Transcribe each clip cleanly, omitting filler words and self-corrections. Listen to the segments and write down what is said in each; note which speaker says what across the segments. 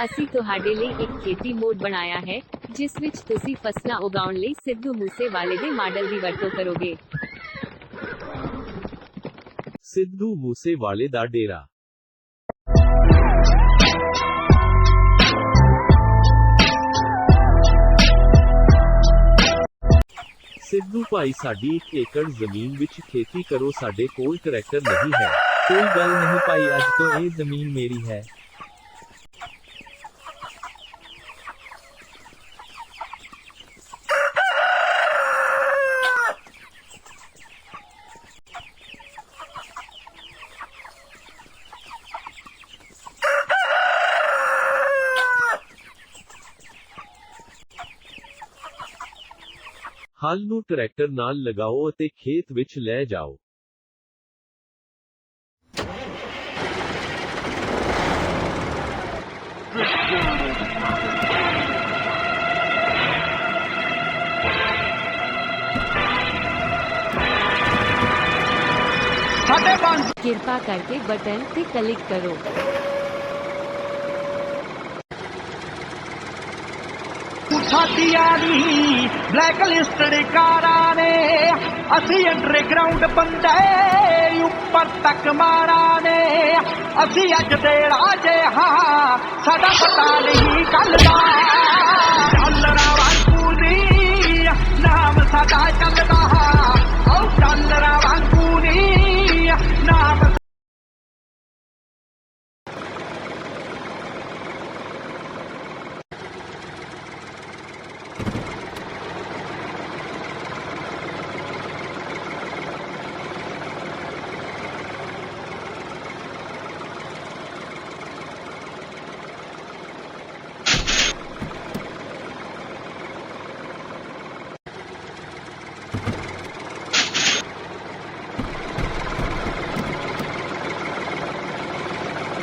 Speaker 1: ਅਸੀਂ ਤੁਹਾਡੇ ਲਈ ਇੱਕ ਖੇਤੀ ਮੋਡ ਬਣਾਇਆ ਹੈ ਜਿਸ ਵਿੱਚ ਤੁਸੀਂ ਫਸਲਾਂ ਉਗਾਉਣ ਲਈ ਸਿੱਧੂ ਮੂਸੇਵਾਲੇ ਦੇ ਮਾਡਲ ਦੀ ਵਰਤੋਂ ਕਰੋਗੇ।
Speaker 2: ਸਿੱਧੂ ਮੂਸੇਵਾਲੇ ਦਾ ਡੇਰਾ। ਸਿੱਧੂ ਭਾਈ ਸਾਡੀ 1 ਏਕੜ ਜ਼ਮੀਨ ਵਿੱਚ ਖੇਤੀ ਕਰੋ, ਸਾਡੇ ਕੋਲ ਟਰੈਕਟਰ ਨਹੀਂ ਹੈ।
Speaker 3: कोई गल नहीं भाई, अज तो ये जमीन मेरी है।
Speaker 2: ਹਲ ਨੂੰ ਟਰੈਕਟਰ ਨਾਲ ਲਗਾਓ ਅਤੇ ਖੇਤ ਵਿੱਚ ਲੈ ਜਾਓ।
Speaker 1: ਕਿਰਪਾ ਕਰਕੇ ਬਟਨ ਤੇ ਕਲਿੱਕ ਕਰੋ।
Speaker 4: ਸਾਡੀਆਂ ਦੀ ਬਲੈਕ ਲਿਸਟਡ ਕਾਰਾਂ ਨੇ, ਅਸੀਂ ਅੰਡਰਗਰਾਉਂਡ ਬੰਦੇ ਉੱਪਰ ਤੱਕ ਮਾਰਾਂ ਨੇ। ਅਸੀਂ ਅੱਜ ਦੇ ਰਾਜੇ ਹਾਂ, ਸਾਡਾ ਪਤਾ ਨਹੀਂ ਕੱਲ ਦਾ। ਡਾਲਰਾਂ ਵਾਂਗੂ ਨੀ ਨਾਮ ਸਾਡਾ ਚੱਲਦਾ, ਓ ਡਾਲਰਾਂ ਵਾਂਗੂ ਨੀ ਨਾਮ।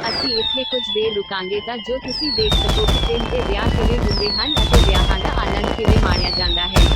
Speaker 1: ਅਸੀਂ ਇੱਥੇ ਕੁਝ ਦੇਰ ਰੁਕਾਂਗੇ ਤਾਂ ਜੋ ਤੁਸੀਂ ਦੇਖ ਸਕੋ ਕਿ ਪਿੰਡ ਦੇ ਵਿਆਹ ਕਿਵੇਂ ਹੁੰਦੇ ਹਨ ਅਤੇ ਵਿਆਹਾਂ ਦਾ ਆਨੰਦ ਕਿਵੇਂ ਮਾਣਿਆ ਜਾਂਦਾ ਹੈ।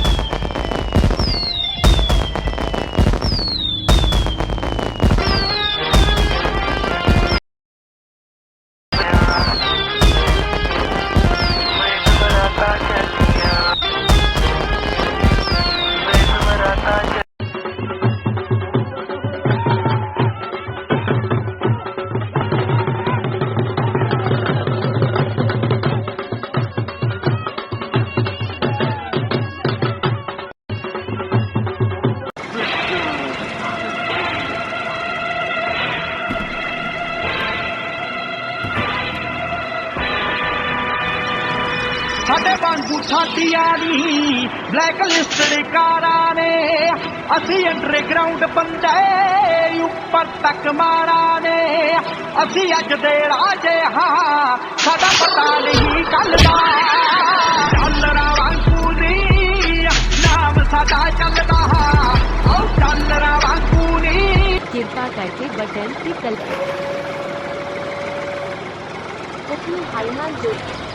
Speaker 1: ਸਾਡੇ ਵਾਂਗੂ ਸਾਡੀਆਂ ਦੀ ਬਲੈਕ ਲਿਸਟਡ ਕਾਰਾਂ ਨੇ, ਅਸੀਂ ਅੰਡਰਗਰਾਉਂਡ ਬੰਦੇ ਉੱਪਰ ਤੱਕ ਮਾਰਾਂ ਨੇ। ਅਸੀਂ ਅੱਜ ਦੇ ਰਾਜੇ ਹਾਂ, ਸਾਡਾ ਪਤਾ ਨਹੀਂ ਕੱਲ ਦਾ। ਡਾਲਰਾਂ ਵਾਂਗੂ ਨੀ ਨਾਮ ਸਾਡਾ ਚੱਲਦਾ, ਓ ਡਾਲਰਾਂ ਵਾਂਗੂ ਨੀ। ਕਿਰਪਾ ਕਰਕੇ ਬਟਨ ਤੇ ਕਲਿੱਕ। ਆਪਣੀ ਹਾਲ ਨਾਲ ਜੋੜੋ।